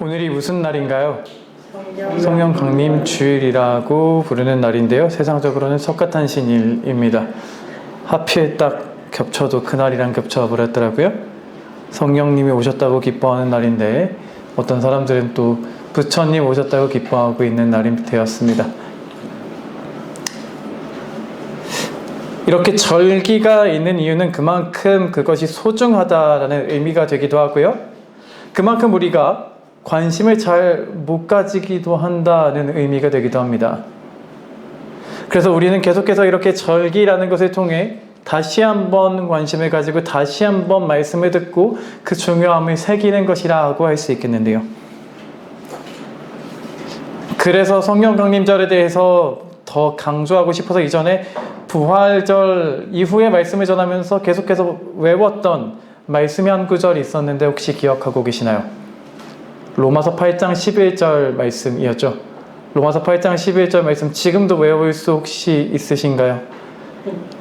오늘이 무슨 날인가요? 성령 강림 주일이라고 부르는 날인데요. 세상적으로는 석가탄신일입니다. 하필 딱 겹쳐도 그날이랑 겹쳐버렸더라고요. 성령님이 오셨다고 기뻐하는 날인데 어떤 사람들은 또 부처님 오셨다고 기뻐하고 있는 날이 되었습니다. 이렇게 절기가 있는 이유는 그만큼 그것이 소중하다라는 의미가 되기도 하고요. 그만큼 우리가 관심을 잘 못 가지기도 한다는 의미가 되기도 합니다. 그래서 우리는 계속해서 이렇게 절기라는 것을 통해 다시 한번 관심을 가지고 다시 한번 말씀을 듣고 그 중요함을 새기는 것이라고 할 수 있겠는데요. 그래서 성령 강림절에 대해서 더 강조하고 싶어서 이전에 부활절 이후에 말씀을 전하면서 계속해서 외웠던 말씀이 한 구절이 있었는데 혹시 기억하고 계시나요? 로마서 8장 11절 말씀이었죠. 로마서 8장 11절 말씀 지금도 외워볼 수 혹시 있으신가요?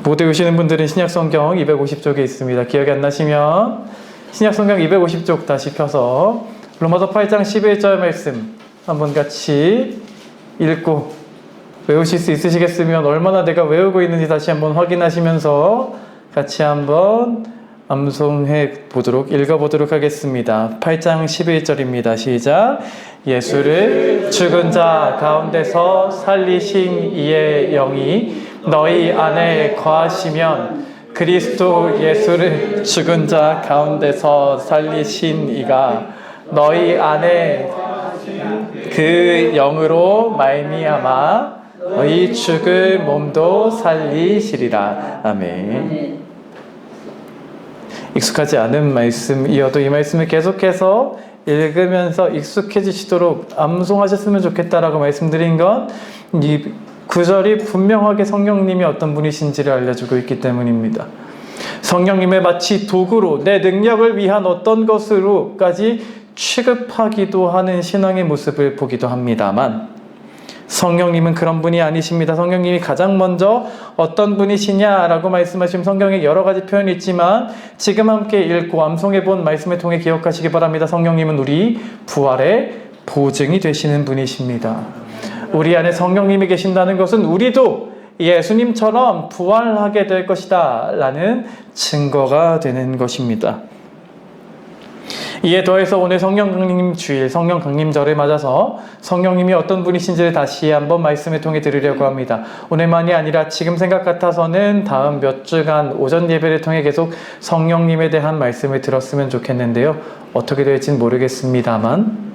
못 외우시는 분들은 신약성경 250쪽에 있습니다. 기억이 안 나시면 신약성경 250쪽 다시 펴서 로마서 8장 11절 말씀 한번 같이 읽고 외우실 수 있으시겠으면 얼마나 내가 외우고 있는지 다시 한번 확인하시면서 같이 한번 암송해 보도록 읽어보도록 하겠습니다. 8장 11절입니다. 시작. 예수를 죽은 자 가운데서 살리신 이의 영이 너희 안에 거하시면 그리스도 예수를 죽은 자 가운데서 살리신 이가 너희 안에 그 영으로 말미암아 너희 죽을 몸도 살리시리라. 아멘. 익숙하지 않은 말씀이어도 이 말씀을 계속해서 읽으면서 익숙해지시도록 암송하셨으면 좋겠다라고 말씀드린 건 이 구절이 분명하게 성령님이 어떤 분이신지를 알려주고 있기 때문입니다. 성령님을 마치 도구로 내 능력을 위한 어떤 것으로까지 취급하기도 하는 신앙의 모습을 보기도 합니다만 성령님은 그런 분이 아니십니다. 성령님이 가장 먼저 어떤 분이시냐라고 말씀하신 성경에 여러 가지 표현이 있지만 지금 함께 읽고 암송해 본 말씀을 통해 기억하시기 바랍니다. 성령님은 우리 부활의 보증이 되시는 분이십니다. 우리 안에 성령님이 계신다는 것은 우리도 예수님처럼 부활하게 될 것이다 라는 증거가 되는 것입니다. 이에 더해서 오늘 성령 강림 주일, 성령 강림절을 맞아서 성령님이 어떤 분이신지를 다시 한번 말씀을 통해 들으려고 합니다. 오늘만이 아니라 지금 생각 같아서는 다음 몇 주간 오전 예배를 통해 계속 성령님에 대한 말씀을 들었으면 좋겠는데요. 어떻게 될지는 모르겠습니다만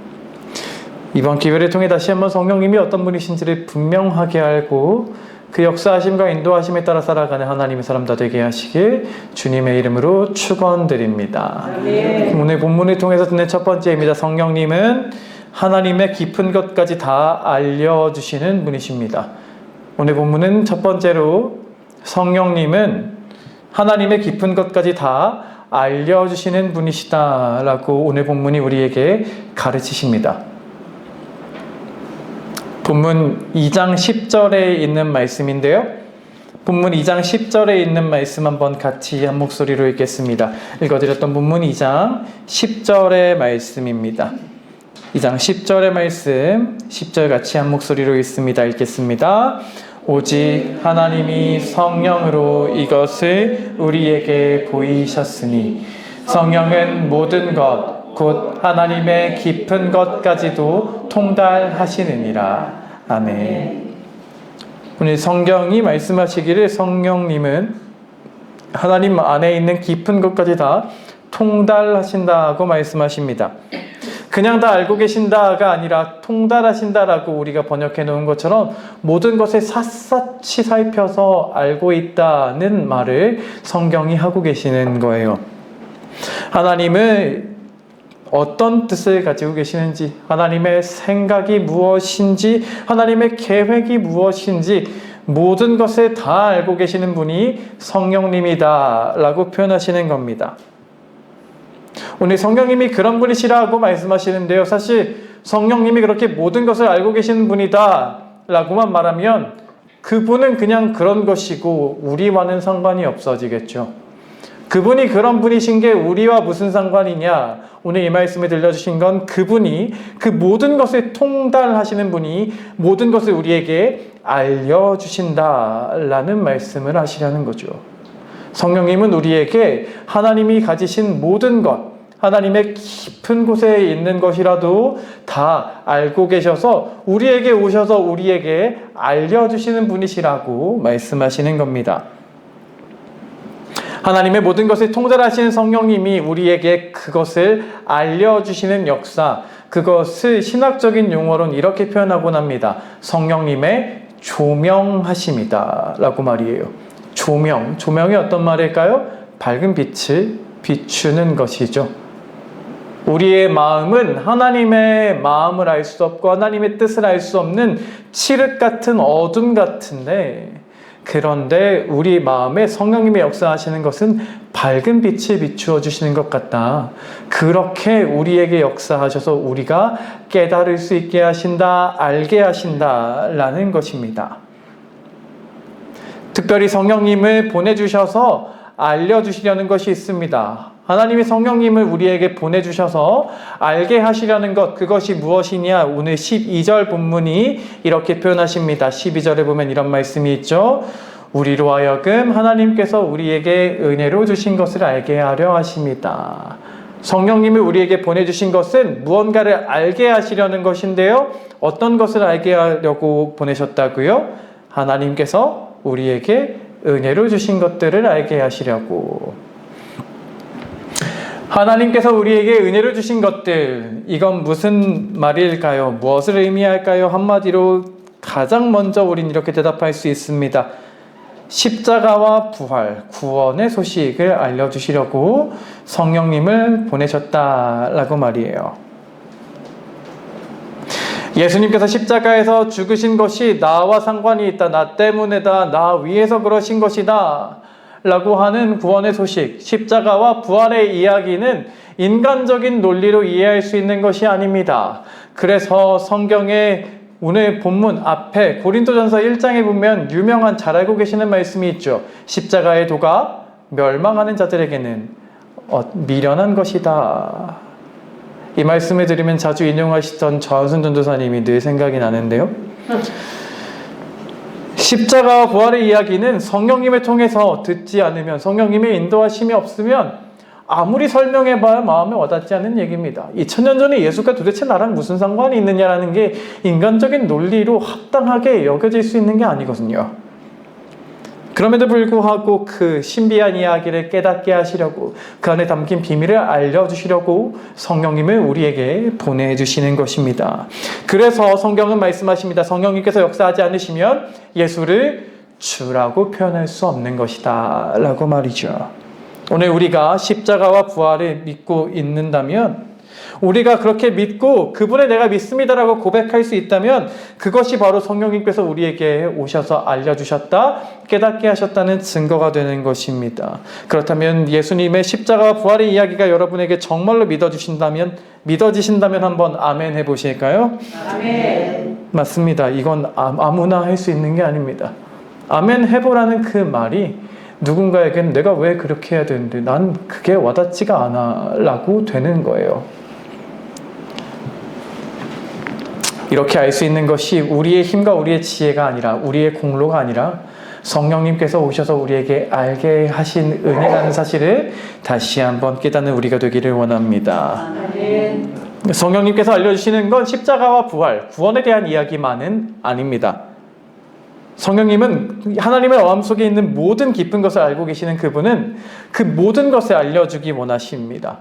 이번 기회를 통해 다시 한번 성령님이 어떤 분이신지를 분명하게 알고 그 역사하심과 인도하심에 따라 살아가는 하나님의 사람 다 되게 하시길 주님의 이름으로 축원드립니다. 오늘 본문을 통해서 듣는 첫 번째입니다. 성령님은 하나님의 깊은 것까지 다 알려주시는 분이십니다. 오늘 본문은 첫 번째로 성령님은 하나님의 깊은 것까지 다 알려주시는 분이시다라고 오늘 본문이 우리에게 가르치십니다. 본문 2장 10절에 있는 말씀인데요. 본문 2장 10절에 있는 말씀 한번 같이 한 목소리로 읽겠습니다. 읽어드렸던 본문 2장 10절의 말씀입니다. 2장 10절의 말씀 10절 같이 한 목소리로 읽습니다. 읽겠습니다. 오직 하나님이 성령으로 이것을 우리에게 보이셨으니 성령은 모든 것 곧 하나님의 깊은 것까지도 통달하시느니라. 아멘. 오늘 성경이 말씀하시기를 성령님은 하나님 안에 있는 깊은 것까지 다 통달하신다고 말씀하십니다. 그냥 다 알고 계신다가 아니라 통달하신다라고 우리가 번역해 놓은 것처럼 모든 것을 샅샅이 살펴서 알고 있다는 말을 성경이 하고 계시는 거예요. 하나님을 어떤 뜻을 가지고 계시는지, 하나님의 생각이 무엇인지, 하나님의 계획이 무엇인지 모든 것을 다 알고 계시는 분이 성령님이다 라고 표현하시는 겁니다. 오늘 성령님이 그런 분이시라고 말씀하시는데요. 사실 성령님이 그렇게 모든 것을 알고 계시는 분이다 라고만 말하면 그분은 그냥 그런 것이고 우리와는 상관이 없어지겠죠. 그분이 그런 분이신 게 우리와 무슨 상관이냐? 오늘 이 말씀을 들려주신 건 그분이 그 모든 것을 통달하시는 분이 모든 것을 우리에게 알려주신다라는 말씀을 하시려는 거죠. 성령님은 우리에게 하나님이 가지신 모든 것, 하나님의 깊은 곳에 있는 것이라도 다 알고 계셔서 우리에게 오셔서 우리에게 알려주시는 분이시라고 말씀하시는 겁니다. 하나님의 모든 것을 통달하시는 성령님이 우리에게 그것을 알려주시는 역사, 그것을 신학적인 용어로는 이렇게 표현하곤 합니다. 성령님의 조명하심이다 라고 말이에요. 조명이 어떤 말일까요? 밝은 빛을 비추는 것이죠. 우리의 마음은 하나님의 마음을 알 수 없고 하나님의 뜻을 알 수 없는 칠흑 같은 어둠 같은데, 그런데 우리 마음에 성령님의 역사하시는 것은 밝은 빛을 비추어 주시는 것 같다. 그렇게 우리에게 역사하셔서 우리가 깨달을 수 있게 하신다, 알게 하신다라는 것입니다. 특별히 성령님을 보내주셔서 알려주시려는 것이 있습니다. 하나님이 성령님을 우리에게 보내주셔서 알게 하시려는 것, 그것이 무엇이냐? 오늘 12절 본문이 이렇게 표현하십니다. 12절에 보면 이런 말씀이 있죠. 우리로 하여금 하나님께서 우리에게 은혜로 주신 것을 알게 하려 하십니다. 성령님을 우리에게 보내주신 것은 무언가를 알게 하시려는 것인데요. 어떤 것을 알게 하려고 보내셨다고요? 하나님께서 우리에게 은혜로 주신 것들을 알게 하시려고. 하나님께서 우리에게 은혜로 주신 것들, 이건 무슨 말일까요? 무엇을 의미할까요? 한마디로 가장 먼저 우린 이렇게 대답할 수 있습니다. 십자가와 부활, 구원의 소식을 알려주시려고 성령님을 보내셨다라고 말이에요. 예수님께서 십자가에서 죽으신 것이 나와 상관이 있다, 나 때문에다, 나 위해서 그러신 것이다 라고 하는 구원의 소식, 십자가와 부활의 이야기는 인간적인 논리로 이해할 수 있는 것이 아닙니다. 그래서 성경의 오늘 본문 앞에 고린도전서 1장에 보면 유명한, 잘 알고 계시는 말씀이 있죠. 십자가의 도가 멸망하는 자들에게는 미련한 것이다. 이 말씀을 들으면 자주 인용하시던 전순 전도사님이 늘 생각이 나는데요. 십자가와 부활의 이야기는 성령님을 통해서 듣지 않으면, 성령님의 인도하심이 없으면 아무리 설명해봐야 마음에 와닿지 않는 얘기입니다. 2000년 전에 예수가 도대체 나랑 무슨 상관이 있느냐라는 게 인간적인 논리로 합당하게 여겨질 수 있는 게 아니거든요. 그럼에도 불구하고 그 신비한 이야기를 깨닫게 하시려고, 그 안에 담긴 비밀을 알려주시려고 성령님을 우리에게 보내주시는 것입니다. 그래서 성경은 말씀하십니다. 성령님께서 역사하지 않으시면 예수를 주라고 표현할 수 없는 것이다 라고 말이죠. 오늘 우리가 십자가와 부활을 믿고 있는다면, 우리가 그렇게 믿고 그분을 내가 믿습니다라고 고백할 수 있다면 그것이 바로 성령님께서 우리에게 오셔서 알려주셨다, 깨닫게 하셨다는 증거가 되는 것입니다. 그렇다면 예수님의 십자가와 부활의 이야기가 여러분에게 정말로 믿어지신다면 한번 아멘 해보실까요? 아멘. 맞습니다. 이건 아무나 할 수 있는 게 아닙니다. 아멘 해보라는 그 말이 누군가에게는 내가 왜 그렇게 해야 되는데 난 그게 와닿지가 않아 라고 되는 거예요. 이렇게 알 수 있는 것이 우리의 힘과 우리의 지혜가 아니라, 우리의 공로가 아니라 성령님께서 오셔서 우리에게 알게 하신 은혜라는 사실을 다시 한번 깨닫는 우리가 되기를 원합니다. 성령님께서 알려주시는 건 십자가와 부활, 구원에 대한 이야기만은 아닙니다. 성령님은 하나님의 마음속에 있는 모든 깊은 것을 알고 계시는 그분은 그 모든 것을 알려주기 원하십니다.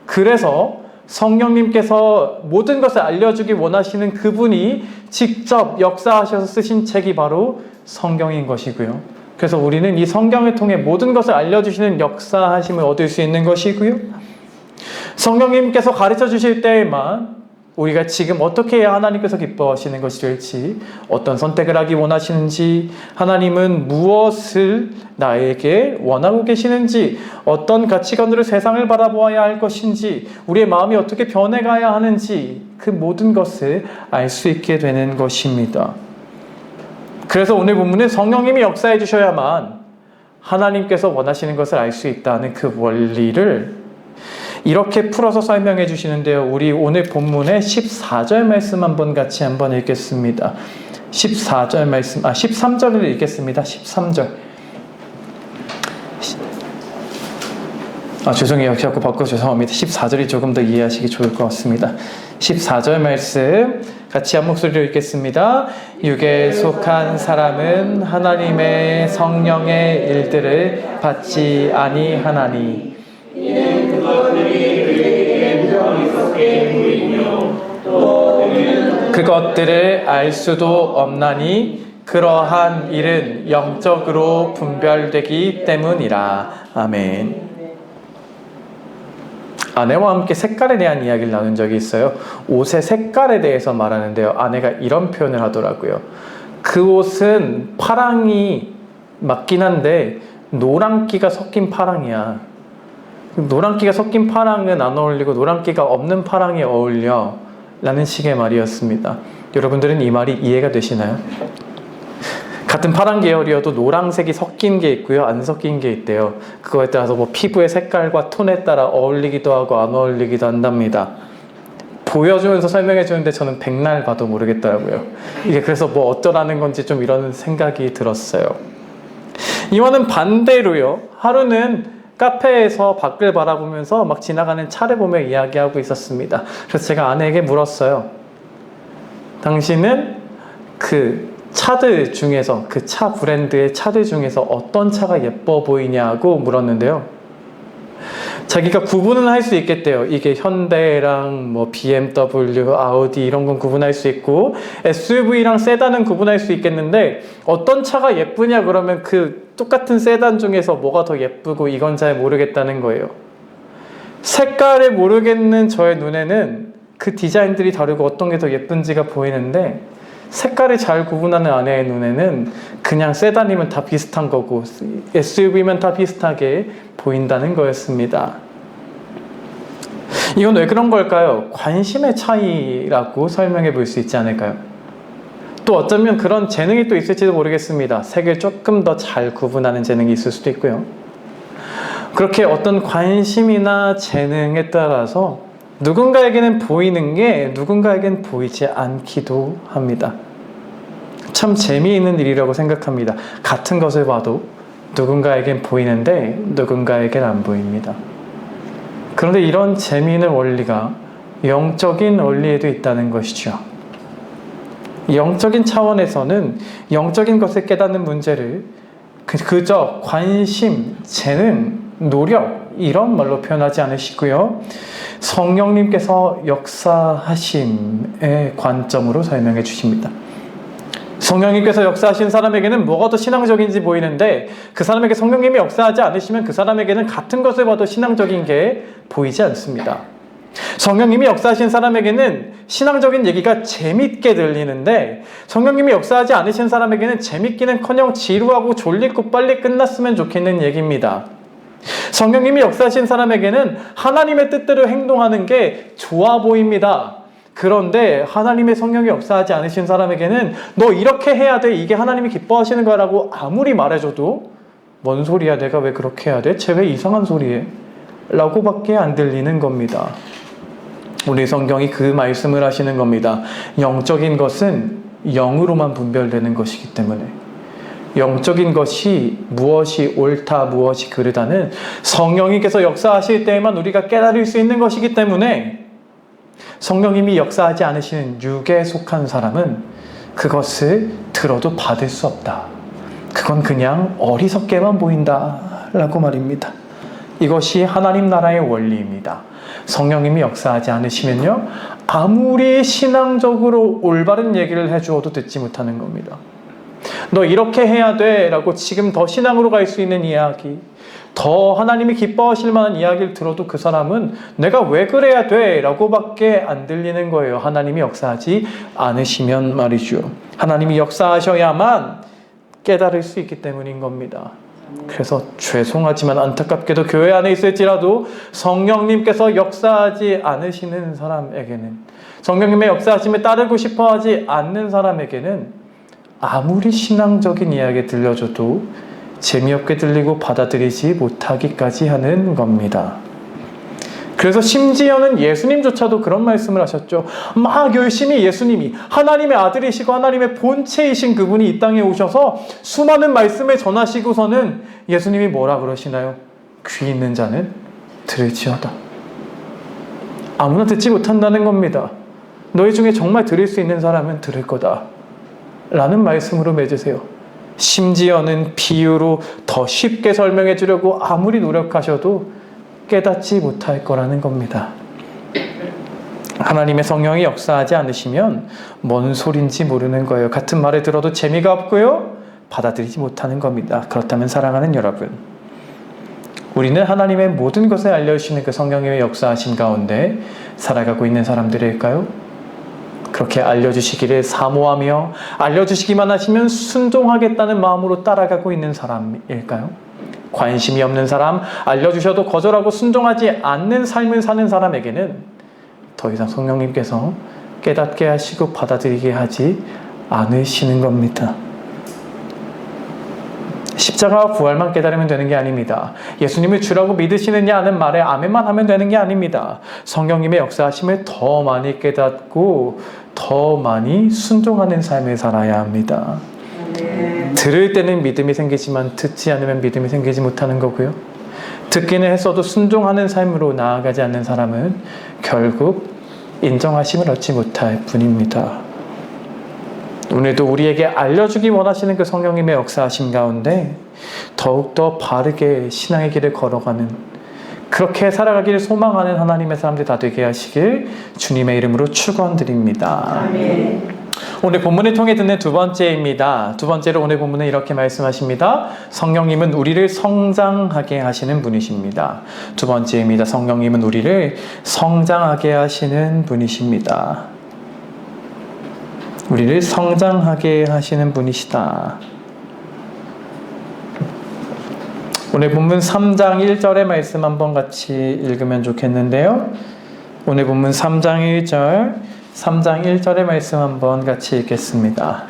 그래서 성령님께서 모든 것을 알려주기 원하시는 그분이 직접 역사하셔서 쓰신 책이 바로 성경인 것이고요. 그래서 우리는 이 성경을 통해 모든 것을 알려주시는 역사하심을 얻을 수 있는 것이고요. 성령님께서 가르쳐 주실 때에만 우리가 지금 어떻게 해야 하나님께서 기뻐하시는 것이 될지, 어떤 선택을 하기 원하시는지, 하나님은 무엇을 나에게 원하고 계시는지, 어떤 가치관으로 세상을 바라보아야 할 것인지, 우리의 마음이 어떻게 변해가야 하는지, 그 모든 것을 알 수 있게 되는 것입니다. 그래서 오늘 본문은 성령님이 역사해 주셔야만 하나님께서 원하시는 것을 알 수 있다는 그 원리를 이렇게 풀어서 설명해 주시는데요. 우리 오늘 본문의 14절 말씀 한번 읽겠습니다. 14절 말씀, 13절을 읽겠습니다. 13절. 죄송해요. 자꾸 바꿔 죄송합니다. 14절이 조금 더 이해하시기 좋을 것 같습니다. 14절 말씀 같이 한 목소리로 읽겠습니다. 육에 속한 사람은 하나님의 성령의 일들을 받지 아니하나니 이는 그것들이 그에게 부정이 섞여 보이며 또 그것들을 알 수도 없나니 그러한 일은 영적으로 분별되기 때문이라. 아멘. 아내와 함께 색깔에 대한 이야기를 나눈 적이 있어요. 옷의 색깔에 대해서 말하는데요. 아내가 이런 표현을 하더라고요. 그 옷은 파랑이 맞긴 한데 노란기가 섞인 파랑이야. 노란기가 섞인 파랑은 안 어울리고 노란기가 없는 파랑이 어울려 라는 식의 말이었습니다. 여러분들은 이 말이 이해가 되시나요? 같은 파란 계열이어도 노란색이 섞인 게 있고요, 안 섞인 게 있대요. 그거에 따라서 뭐 피부의 색깔과 톤에 따라 어울리기도 하고 안 어울리기도 한답니다. 보여주면서 설명해 주는데 저는 백날 봐도 모르겠더라고요. 이게 그래서 뭐 어쩌라는 건지 좀 이런 생각이 들었어요. 이와는 반대로요, 하루는 카페에서 밖을 바라보면서 막 지나가는 차를 보며 이야기하고 있었습니다. 그래서 제가 아내에게 물었어요. 당신은 그 차들 중에서, 그 차 브랜드의 차들 중에서 어떤 차가 예뻐 보이냐고 물었는데요. 자기가 구분은 할 수 있겠대요. 이게 현대랑 뭐 BMW, 아우디 이런 건 구분할 수 있고 SUV랑 세단은 구분할 수 있겠는데 어떤 차가 예쁘냐 그러면 그 똑같은 세단 중에서 뭐가 더 예쁘고 이건 잘 모르겠다는 거예요. 색깔을 모르겠는 저의 눈에는 그 디자인들이 다르고 어떤 게 더 예쁜지가 보이는데 색깔을 잘 구분하는 아내의 눈에는 그냥 세단이면 다 비슷한 거고 SUV면 다 비슷하게 보인다는 거였습니다. 이건 왜 그런 걸까요? 관심의 차이라고 설명해 볼 수 있지 않을까요? 또 어쩌면 그런 재능이 또 있을지도 모르겠습니다. 색을 조금 더 잘 구분하는 재능이 있을 수도 있고요. 그렇게 어떤 관심이나 재능에 따라서 누군가에게는 보이는 게 누군가에게는 보이지 않기도 합니다. 참 재미있는 일이라고 생각합니다. 같은 것을 봐도 누군가에겐 보이는데 누군가에겐 안 보입니다. 그런데 이런 재미있는 원리가 영적인 원리에도 있다는 것이죠. 영적인 차원에서는 영적인 것을 깨닫는 문제를 그저 관심, 재능, 노력 이런 말로 표현하지 않으시고요. 성령님께서 역사하심의 관점으로 설명해 주십니다. 성령님께서 역사하신 사람에게는 뭐가 더 신앙적인지 보이는데 그 사람에게 성령님이 역사하지 않으시면 그 사람에게는 같은 것을 봐도 신앙적인 게 보이지 않습니다. 성령님이 역사하신 사람에게는 신앙적인 얘기가 재밌게 들리는데 성령님이 역사하지 않으신 사람에게는 재밌기는커녕 지루하고 졸리고 빨리 끝났으면 좋겠는 얘기입니다. 성령님이 역사하신 사람에게는 하나님의 뜻대로 행동하는 게 좋아 보입니다. 그런데 하나님의 성령이 역사하지 않으신 사람에게는 너 이렇게 해야 돼, 이게 하나님이 기뻐하시는 거라고 아무리 말해줘도 뭔 소리야, 내가 왜 그렇게 해야 돼? 쟤 왜 이상한 소리해? 라고 밖에 안 들리는 겁니다. 우리 성경이 그 말씀을 하시는 겁니다. 영적인 것은 영으로만 분별되는 것이기 때문에 영적인 것이 무엇이 옳다 무엇이 그르다는 성령님께서 역사하실 때에만 우리가 깨달을 수 있는 것이기 때문에 성령님이 역사하지 않으시는 육에 속한 사람은 그것을 들어도 받을 수 없다. 그건 그냥 어리석게만 보인다 라고 말입니다. 이것이 하나님 나라의 원리입니다. 성령님이 역사하지 않으시면요, 아무리 신앙적으로 올바른 얘기를 해주어도 듣지 못하는 겁니다. 너 이렇게 해야 돼 라고 지금 더 신앙으로 갈 수 있는 이야기, 더 하나님이 기뻐하실 만한 이야기를 들어도 그 사람은 내가 왜 그래야 돼 라고 밖에 안 들리는 거예요. 하나님이 역사하지 않으시면 말이죠. 하나님이 역사하셔야만 깨달을 수 있기 때문인 겁니다. 그래서 죄송하지만 안타깝게도 교회 안에 있을지라도 성령님께서 역사하지 않으시는 사람에게는, 성령님의 역사하심에 따르고 싶어하지 않는 사람에게는 아무리 신앙적인 이야기 들려줘도 재미없게 들리고 받아들이지 못하기까지 하는 겁니다. 그래서 심지어는 예수님조차도 그런 말씀을 하셨죠. 막 열심히 예수님이 하나님의 아들이시고 하나님의 본체이신 그분이 이 땅에 오셔서 수많은 말씀을 전하시고서는 예수님이 뭐라 그러시나요? 귀 있는 자는 들을지어다. 아무나 듣지 못한다는 겁니다. 너희 중에 정말 들을 수 있는 사람은 들을 거다 라는 말씀으로 맺으세요. 심지어는 비유로 더 쉽게 설명해 주려고 아무리 노력하셔도 깨닫지 못할 거라는 겁니다. 하나님의 성령이 역사하지 않으시면 뭔 소린지 모르는 거예요. 같은 말을 들어도 재미가 없고요, 받아들이지 못하는 겁니다. 그렇다면 사랑하는 여러분, 우리는 하나님의 모든 것을 알려주시는 그 성령의 역사하심 가운데 살아가고 있는 사람들일까요? 그렇게 알려주시기를 사모하며 알려주시기만 하시면 순종하겠다는 마음으로 따라가고 있는 사람일까요? 관심이 없는 사람, 알려주셔도 거절하고 순종하지 않는 삶을 사는 사람에게는 더 이상 성령님께서 깨닫게 하시고 받아들이게 하지 않으시는 겁니다. 십자가와 부활만 깨달으면 되는 게 아닙니다. 예수님을 주라고 믿으시느냐 하는 말에 아멘만 하면 되는 게 아닙니다. 성령님의 역사하심을 더 많이 깨닫고 더 많이 순종하는 삶을 살아야 합니다. 들을 때는 믿음이 생기지만 듣지 않으면 믿음이 생기지 못하는 거고요. 듣기는 했어도 순종하는 삶으로 나아가지 않는 사람은 결국 인정하심을 얻지 못할 뿐입니다. 오늘도 우리에게 알려주기 원하시는 그 성령님의 역사하심 가운데 더욱더 바르게 신앙의 길을 걸어가는, 그렇게 살아가기를 소망하는 하나님의 사람들 다 되게 하시길 주님의 이름으로 축원드립니다. 아멘. 오늘 본문을 통해 듣는 두 번째입니다. 두 번째로 오늘 본문은 이렇게 말씀하십니다. 성령님은 우리를 성장하게 하시는 분이십니다. 두 번째입니다. 성령님은 우리를 성장하게 하시는 분이십니다. 우리를 성장하게 하시는 분이시다. 오늘 본문 3장 1절의 말씀 한번 같이 읽으면 좋겠는데요. 오늘 본문 3장 1절의 말씀 한번 같이 읽겠습니다.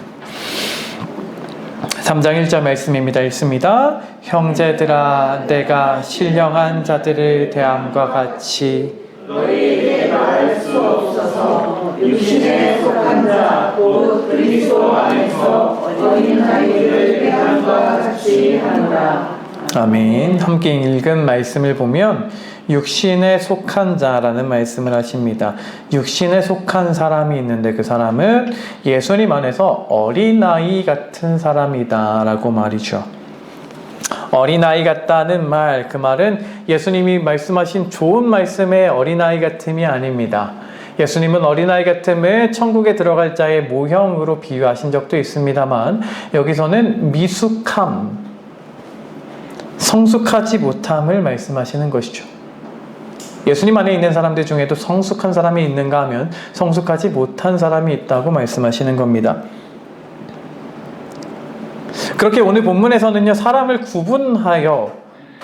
3장 1절 말씀입니다. 읽습니다. 형제들아, 내가 신령한 자들을 대함과 같이 너희에게 말할 수 없어서 육신에 속한 자 곧 그리스도 안에서 어린 아이들을 대함과 같이 하노라. 아멘. 함께 읽은 말씀을 보면 육신에 속한 자라는 말씀을 하십니다. 육신에 속한 사람이 있는데 그 사람은 예수님 안에서 어린아이 같은 사람이다 라고 말이죠. 어린아이 같다는 말, 그 말은 예수님이 말씀하신 좋은 말씀의 어린아이 같음이 아닙니다. 예수님은 어린아이 같음을 천국에 들어갈 자의 모형으로 비유하신 적도 있습니다만 여기서는 미숙함, 성숙하지 못함을 말씀하시는 것이죠. 예수님 안에 있는 사람들 중에도 성숙한 사람이 있는가 하면 성숙하지 못한 사람이 있다고 말씀하시는 겁니다. 그렇게 오늘 본문에서는요, 사람을 구분하여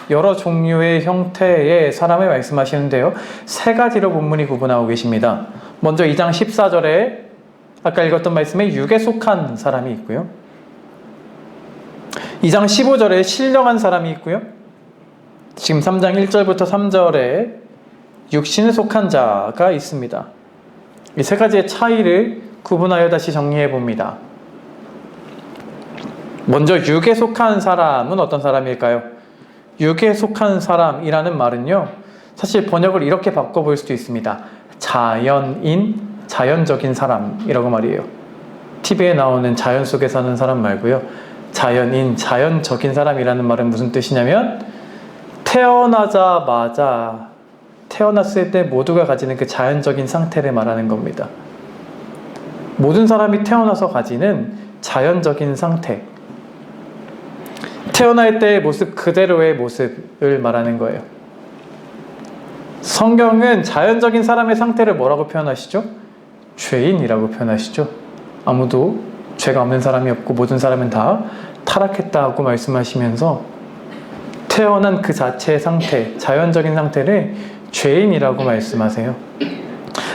여러 종류의 형태의 사람을 말씀하시는데요, 세 가지로 본문이 구분하고 계십니다. 먼저 2장 14절에 아까 읽었던 말씀에 육에 속한 사람이 있고요, 2장 15절에 신령한 사람이 있고요, 지금 3장 1절부터 3절에 육신에 속한 자가 있습니다. 이 세 가지의 차이를 구분하여 다시 정리해 봅니다. 먼저 육에 속한 사람은 어떤 사람일까요? 육에 속한 사람이라는 말은요, 사실 번역을 이렇게 바꿔볼 수도 있습니다. 자연인, 자연적인 사람이라고 말이에요. TV에 나오는 자연 속에 사는 사람 말고요, 자연인, 자연적인 사람이라는 말은 무슨 뜻이냐면 태어났을 때 모두가 가지는 그 자연적인 상태를 말하는 겁니다. 모든 사람이 태어나서 가지는 자연적인 상태, 태어날 때의 모습 그대로의 모습을 말하는 거예요. 성경은 자연적인 사람의 상태를 뭐라고 표현하시죠? 죄인이라고 표현하시죠. 아무도 죄가 없는 사람이 없고 모든 사람은 다 타락했다고 말씀하시면서 태어난 그 자체의 상태, 자연적인 상태를 죄인이라고 말씀하세요.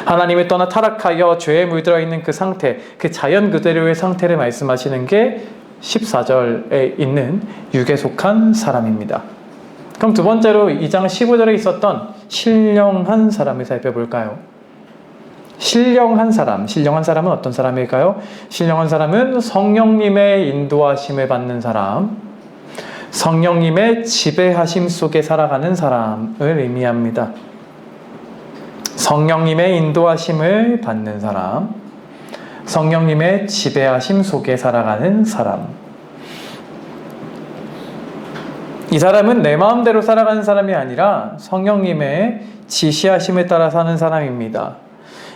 하나님을 떠나 타락하여 죄에 물들어 있는 그 상태, 그 자연 그대로의 상태를 말씀하시는 게 14절에 있는 육에 속한 사람입니다. 그럼 두 번째로 2장 15절에 있었던 신령한 사람을 살펴볼까요? 신령한 사람은 어떤 사람일까요? 신령한 사람은 성령님의 인도하심을 받는 사람, 성령님의 지배하심 속에 살아가는 사람을 의미합니다. 성령님의 인도하심을 받는 사람, 성령님의 지배하심 속에 살아가는 사람. 이 사람은 내 마음대로 살아가는 사람이 아니라 성령님의 지시하심에 따라 사는 사람입니다.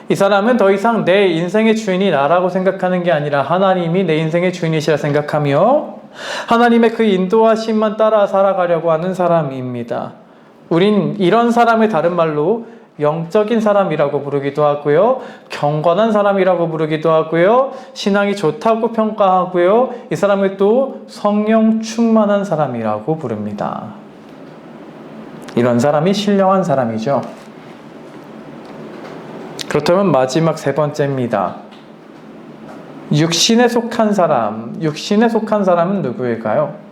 이 사람은 더 이상 내 인생의 주인이 나라고 생각하는 게 아니라 하나님이 내 인생의 주인이시라 생각하며 하나님의 그 인도하심만 따라 살아가려고 하는 사람입니다. 우린 이런 사람을 다른 말로 영적인 사람이라고 부르기도 하고요, 경건한 사람이라고 부르기도 하고요, 신앙이 좋다고 평가하고요, 이 사람을 또 성령 충만한 사람이라고 부릅니다. 이런 사람이 신령한 사람이죠. 그렇다면 마지막 세 번째입니다. 육신에 속한 사람. 육신에 속한 사람은 누구일까요?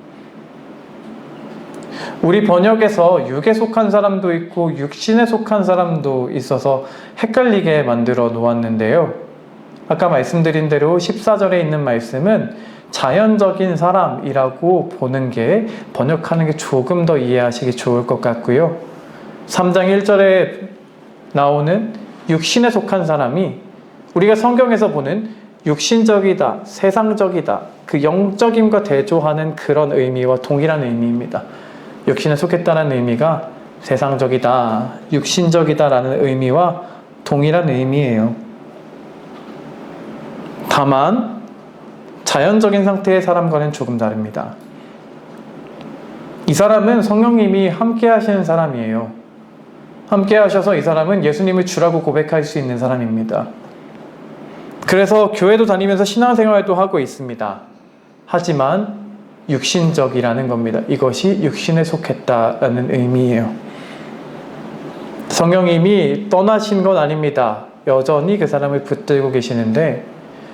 우리 번역에서 육에 속한 사람도 있고 육신에 속한 사람도 있어서 헷갈리게 만들어 놓았는데요. 아까 말씀드린 대로 14절에 있는 말씀은 자연적인 사람이라고 보는 게, 번역하는 게 조금 더 이해하시기 좋을 것 같고요. 3장 1절에 나오는 육신에 속한 사람이 우리가 성경에서 보는 육신적이다, 세상적이다, 그 영적임과 대조하는 그런 의미와 동일한 의미입니다. 육신에 속했다는 의미가 세상적이다, 육신적이다 라는 의미와 동일한 의미예요. 다만 자연적인 상태의 사람과는 조금 다릅니다. 이 사람은 성령님이 함께 하시는 사람이에요. 함께 하셔서 이 사람은 예수님을 주라고 고백할 수 있는 사람입니다. 그래서 교회도 다니면서 신앙생활도 하고 있습니다. 하지만 육신적이라는 겁니다. 이것이 육신에 속했다라는 의미예요. 성령님이 떠나신 건 아닙니다. 여전히 그 사람을 붙들고 계시는데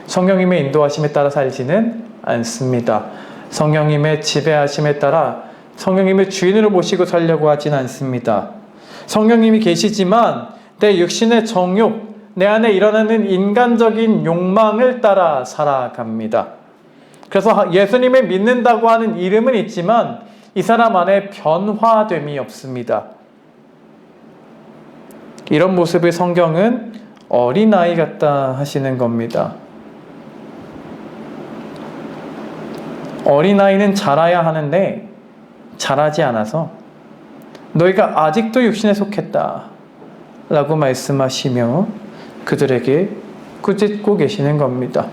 성령님의 인도하심에 따라 살지는 않습니다. 성령님의 지배하심에 따라 성령님을 주인으로 모시고 살려고 하진 않습니다. 성령님이 계시지만 내 육신의 정욕, 내 안에 일어나는 인간적인 욕망을 따라 살아갑니다. 그래서 예수님을 믿는다고 하는 이름은 있지만 이 사람 안에 변화됨이 없습니다. 이런 모습을 성경은 어린아이 같다 하시는 겁니다. 어린아이는 자라야 하는데 자라지 않아서 너희가 아직도 육신에 속했다 라고 말씀하시며 그들에게 꾸짖고 계시는 겁니다.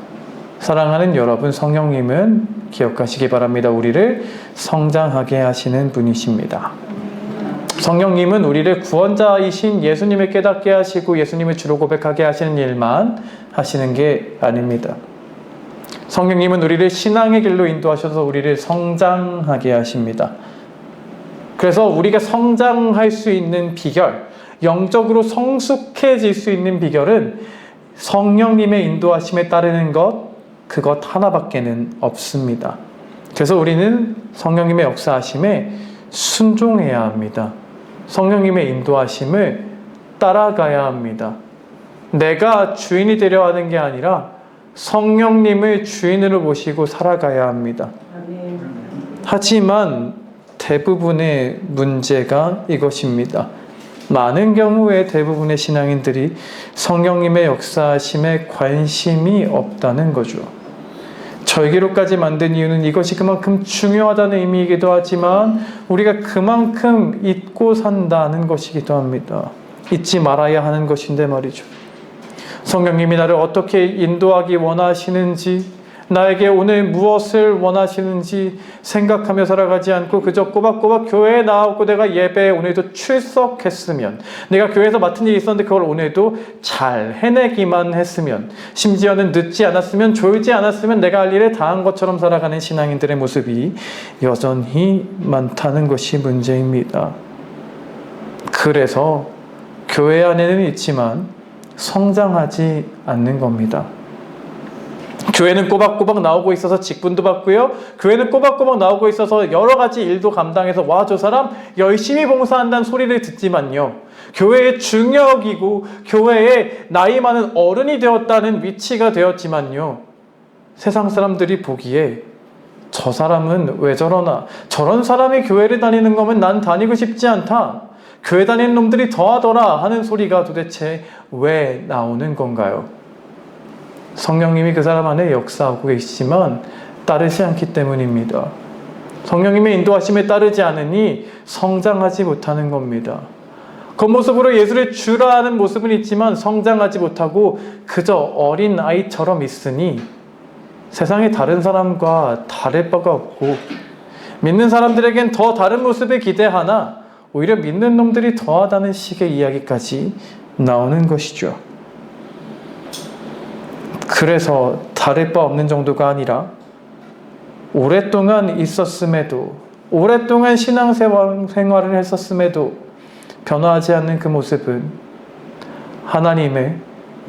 사랑하는 여러분, 성령님은 기억하시기 바랍니다. 우리를 성장하게 하시는 분이십니다. 성령님은 우리를 구원자이신 예수님을 깨닫게 하시고 예수님을 주로 고백하게 하시는 일만 하시는 게 아닙니다. 성령님은 우리를 신앙의 길로 인도하셔서 우리를 성장하게 하십니다. 그래서 우리가 성장할 수 있는 비결, 영적으로 성숙해질 수 있는 비결은 성령님의 인도하심에 따르는 것, 그것 하나밖에는 없습니다. 그래서 우리는 성령님의 역사하심에 순종해야 합니다. 성령님의 인도하심을 따라가야 합니다. 내가 주인이 되려 하는 게 아니라 성령님을 주인으로 모시고 살아가야 합니다. 하지만 대부분의 문제가 이것입니다. 많은 경우에 대부분의 신앙인들이 성령님의 역사하심에 관심이 없다는 거죠. 절기로까지 만든 이유는 이것이 그만큼 중요하다는 의미이기도 하지만 우리가 그만큼 잊고 산다는 것이기도 합니다. 잊지 말아야 하는 것인데 말이죠. 성령님이 나를 어떻게 인도하기 원하시는지, 나에게 오늘 무엇을 원하시는지 생각하며 살아가지 않고 그저 꼬박꼬박 교회에 나오고 내가 예배에 오늘도 출석했으면, 내가 교회에서 맡은 일이 있었는데 그걸 오늘도 잘 해내기만 했으면, 심지어는 늦지 않았으면, 졸지 않았으면 내가 할 일을 다 한 것처럼 살아가는 신앙인들의 모습이 여전히 많다는 것이 문제입니다. 그래서 교회 안에는 있지만 성장하지 않는 겁니다. 교회는 꼬박꼬박 나오고 있어서 직분도 받고요. 교회는 꼬박꼬박 나오고 있어서 여러 가지 일도 감당해서 와, 저 사람 열심히 봉사한다는 소리를 듣지만요. 교회의 중역이고 교회에 나이 많은 어른이 되었다는 위치가 되었지만요. 세상 사람들이 보기에 저 사람은 왜 저러나, 저런 사람이 교회를 다니는 거면 난 다니고 싶지 않다, 교회 다니는 놈들이 더하더라 하는 소리가 도대체 왜 나오는 건가요? 성령님이 그 사람 안에 역사하고 계시지만 따르지 않기 때문입니다. 성령님의 인도하심에 따르지 않으니 성장하지 못하는 겁니다. 겉모습으로 예수를 주라 하는 모습은 있지만 성장하지 못하고 그저 어린 아이처럼 있으니 세상의 다른 사람과 다를 바가 없고, 믿는 사람들에겐 더 다른 모습을 기대하나 오히려 믿는 놈들이 더하다는 식의 이야기까지 나오는 것이죠. 그래서 다를 바 없는 정도가 아니라 오랫동안 있었음에도, 오랫동안 신앙생활을 했었음에도 변화하지 않는 그 모습은 하나님의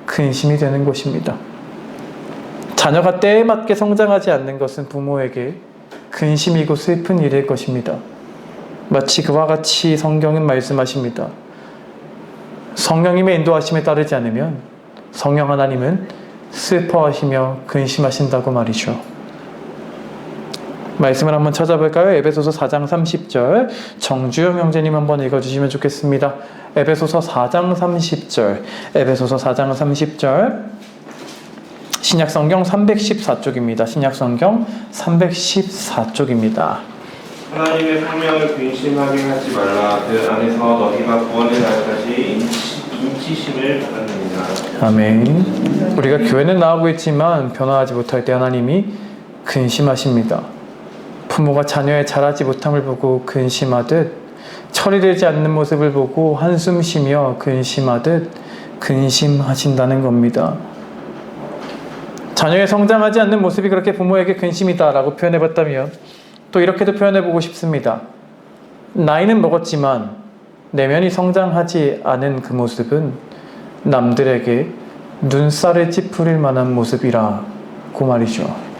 근심이 되는 것입니다. 자녀가 때에 맞게 성장하지 않는 것은 부모에게 근심이고 슬픈 일일 것입니다. 마치 그와 같이 성경은 말씀하십니다. 성령님의 인도하심에 따르지 않으면 성령 하나님은 슬퍼하시며 근심하신다고 말이죠. 말씀을 한번 찾아볼까요? 에베소서 4장 30절, 정주영 형제님 한번 읽어주시면 좋겠습니다. 에베소서 4장 30절, 에베소서 4장 30절, 신약성경 314쪽입니다. 신약성경 314쪽입니다. 하나님의 성령을 근심하게 하지 말라. 그 안에서 너희가 구원의 날까지 인치심을 받았느니라. 아멘. 우리가 교회는 나오고 있지만 변화하지 못할 때 하나님이 근심하십니다. 부모가 자녀의 자라지 못함을 보고 근심하듯, 처리되지 않는 모습을 보고 한숨 쉬며 근심하듯 근심하신다는 겁니다. 자녀의 성장하지 않는 모습이 그렇게 부모에게 근심이다라고 표현해봤다면 또 이렇게도 표현해보고 싶습니다. 나이는 먹었지만 내면이 성장하지 않은 그 모습은 남들에게 눈살을 찌푸릴 만한 모습이라고 말이죠.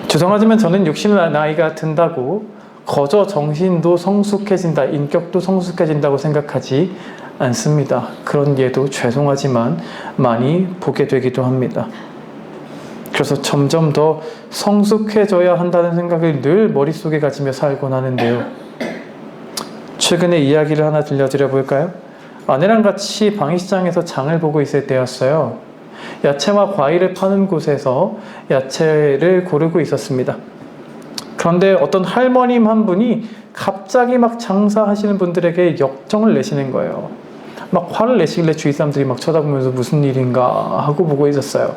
죄송하지만 저는 60 나이가 든다고 거저 정신도 성숙해진다, 인격도 성숙해진다고 생각하지 않습니다. 그런 예도 죄송하지만 많이 보게 되기도 합니다. 그래서 점점 더 성숙해져야 한다는 생각을 늘 머릿속에 가지며 살곤 하는데요. 최근에 이야기를 하나 들려드려 볼까요? 아내랑 같이 방위시장에서 장을 보고 있을 때였어요. 야채와 과일을 파는 곳에서 야채를 고르고 있었습니다. 그런데 어떤 할머님 한 분이 갑자기 막 장사하시는 분들에게 역정을 내시는 거예요. 막 화를 내시길래 주위 사람들이 막 쳐다보면서 무슨 일인가 하고 보고 있었어요.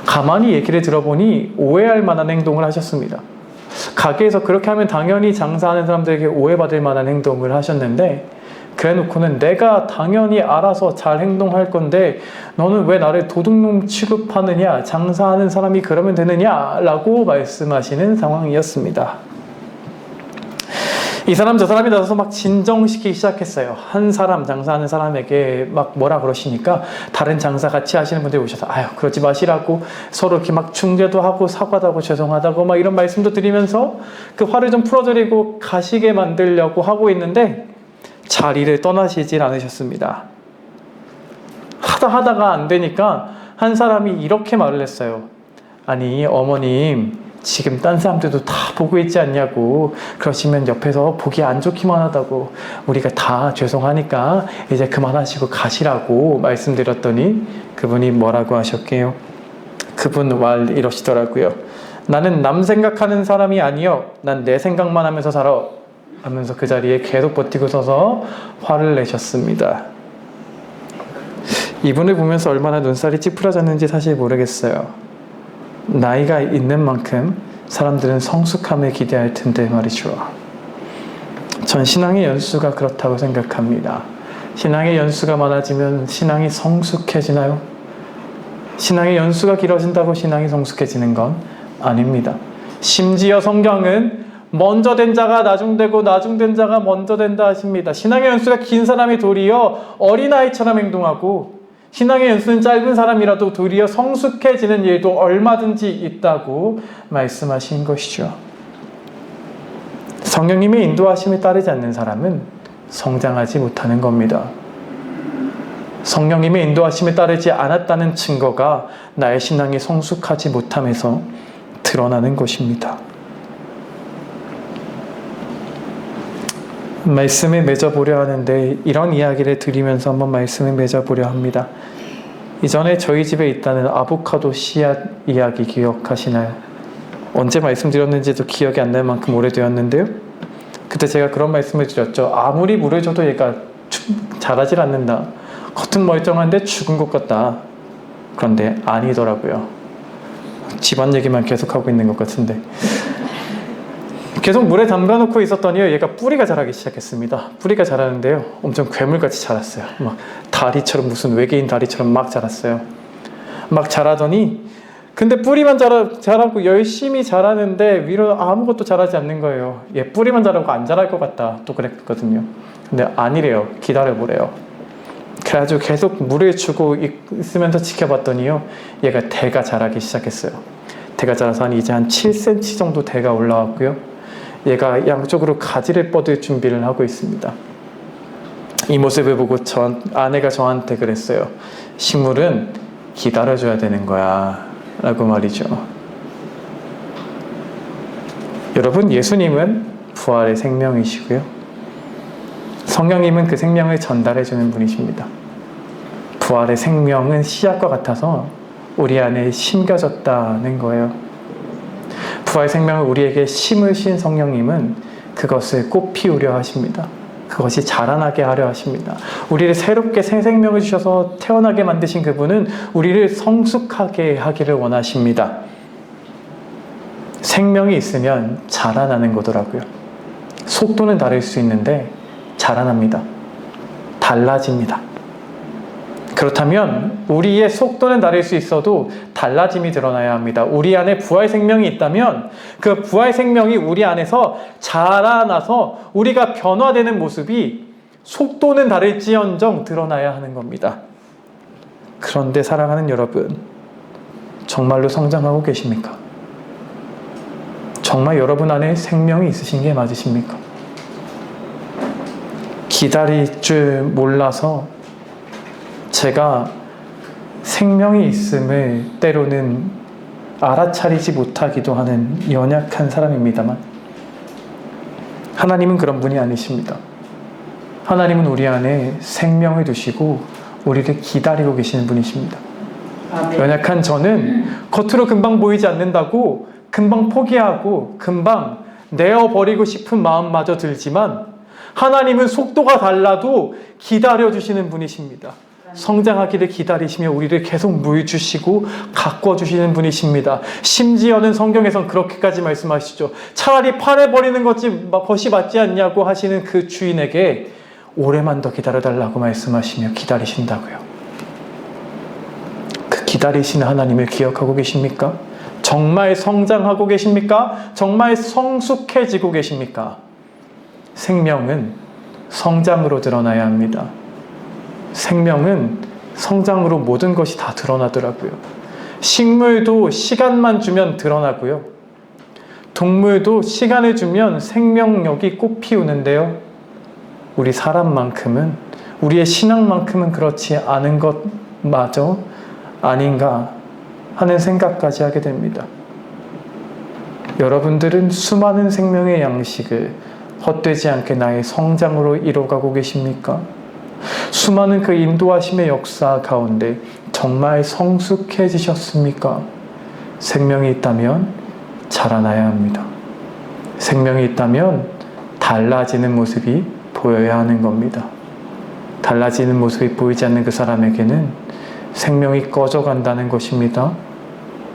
가만히 얘기를 들어보니 오해할 만한 행동을 하셨습니다. 가게에서 그렇게 하면 당연히 장사하는 사람들에게 오해받을 만한 행동을 하셨는데, 그래놓고는 내가 당연히 알아서 잘 행동할 건데 너는 왜 나를 도둑놈 취급하느냐, 장사하는 사람이 그러면 되느냐 라고 말씀하시는 상황이었습니다. 이 사람 저 사람이 나서서 막 진정시키기 시작했어요. 한 사람, 장사하는 사람에게 막 뭐라 그러시니까 다른 장사 같이 하시는 분들이 오셔서 아유 그러지 마시라고 서로 이렇게 막 중재도 하고 사과도 하고 죄송하다고 막 이런 말씀도 드리면서 그 화를 좀 풀어드리고 가시게 만들려고 하고 있는데 자리를 떠나시질 않으셨습니다. 하다가 안 되니까 한 사람이 이렇게 말을 했어요. 아니 어머님, 지금 딴 사람들도 다 보고 있지 않냐고, 그러시면 옆에서 보기 안 좋기만 하다고, 우리가 다 죄송하니까 이제 그만하시고 가시라고 말씀드렸더니 그분이 뭐라고 하셨게요? 그분 말 이러시더라고요. 나는 남 생각하는 사람이 아니여, 난 내 생각만 하면서 살아 하면서 그 자리에 계속 버티고 서서 화를 내셨습니다. 이분을 보면서 얼마나 눈살이 찌푸려졌는지 사실 모르겠어요. 나이가 있는 만큼 사람들은 성숙함을 기대할 텐데 말이죠. 전 신앙의 연수가 그렇다고 생각합니다. 신앙의 연수가 많아지면 신앙이 성숙해지나요? 신앙의 연수가 길어진다고 신앙이 성숙해지는 건 아닙니다. 심지어 성경은 먼저 된 자가 나중되고 나중된 자가 먼저 된다 하십니다. 신앙의 연수가 긴 사람이 도리어 어린아이처럼 행동하고 신앙의 연수는 짧은 사람이라도 도리어 성숙해지는 일도 얼마든지 있다고 말씀하신 것이죠. 성령님의 인도하심에 따르지 않는 사람은 성장하지 못하는 겁니다. 성령님의 인도하심에 따르지 않았다는 증거가 나의 신앙이 성숙하지 못함에서 드러나는 것입니다. 말씀에 맺어보려 하는데 이런 이야기를 드리면서 한번 말씀에 맺어보려 합니다. 이전에 저희 집에 있다는 아보카도 씨앗 이야기 기억하시나요? 언제 말씀드렸는지도 기억이 안 날 만큼 오래되었는데요. 그때 제가 그런 말씀을 드렸죠. 아무리 물을 줘도 얘가 자라질 않는다. 겉은 멀쩡한데 죽은 것 같다. 그런데 아니더라고요. 집안 얘기만 계속하고 있는 것 같은데. 계속 물에 담가놓고 있었더니요, 얘가 뿌리가 자라기 시작했습니다. 뿌리가 자라는데요, 엄청 괴물같이 자랐어요. 막 다리처럼, 무슨 외계인 다리처럼 막 자랐어요. 막 자라더니, 근데 뿌리만 자라고 열심히 자라는데 위로 아무것도 자라지 않는 거예요. 얘 뿌리만 자라고 안 자랄 것 같다, 또 그랬거든요. 근데 아니래요. 기다려보래요. 그래가지고 계속 물을 주고 있으면서 지켜봤더니요, 얘가 대가 자라기 시작했어요. 대가 자라서 이제 한 7cm 정도 대가 올라왔고요, 얘가 양쪽으로 가지를 뻗을 준비를 하고 있습니다. 이 모습을 보고 아내가 저한테 그랬어요. 식물은 기다려줘야 되는 거야 라고 말이죠. 여러분, 예수님은 부활의 생명이시고요, 성령님은 그 생명을 전달해주는 분이십니다. 부활의 생명은 씨앗과 같아서 우리 안에 심겨졌다는 거예요. 부활 생명을 우리에게 심으신 성령님은 그것을 꽃 피우려 하십니다. 그것이 자라나게 하려 하십니다. 우리를 새롭게 새 생명을 주셔서 태어나게 만드신 그분은 우리를 성숙하게 하기를 원하십니다. 생명이 있으면 자라나는 거더라고요. 속도는 다를 수 있는데 자라납니다. 달라집니다. 그렇다면 우리의 속도는 다를 수 있어도 달라짐이 드러나야 합니다. 우리 안에 부활 생명이 있다면 그 부활 생명이 우리 안에서 자라나서 우리가 변화되는 모습이 속도는 다를지언정 드러나야 하는 겁니다. 그런데 사랑하는 여러분, 정말로 성장하고 계십니까? 정말 여러분 안에 생명이 있으신 게 맞으십니까? 기다릴 줄 몰라서 제가 생명이 있음을 때로는 알아차리지 못하기도 하는 연약한 사람입니다만, 하나님은 그런 분이 아니십니다. 하나님은 우리 안에 생명을 두시고 우리를 기다리고 계시는 분이십니다. 아멘. 연약한 저는 겉으로 금방 보이지 않는다고 금방 포기하고 금방 내어버리고 싶은 마음마저 들지만, 하나님은 속도가 달라도 기다려주시는 분이십니다. 성장하기를 기다리시며 우리를 계속 물 주시고 가꿔 주시는 분이십니다. 심지어는 성경에선 그렇게까지 말씀하시죠. 차라리 팔아버리는 것이 맞지 않냐고 하시는 그 주인에게 오래만 더 기다려달라고 말씀하시며 기다리신다고요. 그 기다리시는 하나님을 기억하고 계십니까? 정말 성장하고 계십니까? 정말 성숙해지고 계십니까? 생명은 성장으로 드러나야 합니다. 생명은 성장으로 모든 것이 다 드러나더라고요. 식물도 시간만 주면 드러나고요, 동물도 시간을 주면 생명력이 꽃 피우는데요, 우리 사람만큼은, 우리의 신앙만큼은 그렇지 않은 것마저 아닌가 하는 생각까지 하게 됩니다. 여러분들은 수많은 생명의 양식을 헛되지 않게 나의 성장으로 이뤄가고 계십니까? 수많은 그 인도하심의 역사 가운데 정말 성숙해지셨습니까? 생명이 있다면 자라나야 합니다. 생명이 있다면 달라지는 모습이 보여야 하는 겁니다. 달라지는 모습이 보이지 않는 그 사람에게는 생명이 꺼져간다는 것입니다.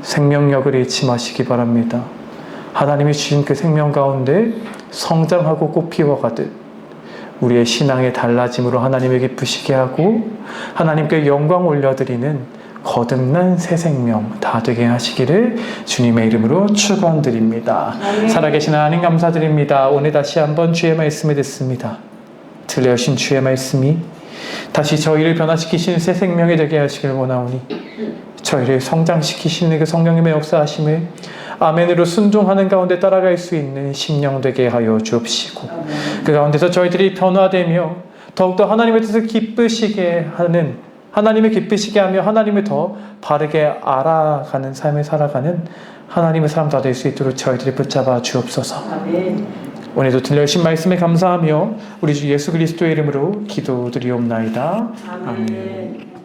생명력을 잃지 마시기 바랍니다. 하나님이 주신 그 생명 가운데 성장하고 꽃 피워가듯 우리의 신앙의 달라짐으로 하나님을 기쁘시게 하고 하나님께 영광 올려드리는 거듭난 새 생명 다 되게 하시기를 주님의 이름으로 축원드립니다. 살아계신 하나님 감사드립니다. 오늘 다시 한번 주의 말씀을 듣습니다. 들려주신 주의 말씀이 다시 저희를 변화시키시는 새 생명이 되게 하시길 원하오니 저희를 성장시키시는 그 성령님의 역사하심을 아멘으로 순종하는 가운데 따라갈 수 있는 심령 되게 하여 주옵시고 그 가운데서 저희들이 변화되며 더욱더 하나님의 뜻을 기쁘시게 하는 하나님을 기쁘시게 하며 하나님을 더 바르게 알아가는 삶을 살아가는 하나님의 사람 다 될 수 있도록 저희들이 붙잡아 주옵소서. 오늘도 들려주신 말씀에 감사하며 우리 주 예수 그리스도의 이름으로 기도드리옵나이다. 아멘.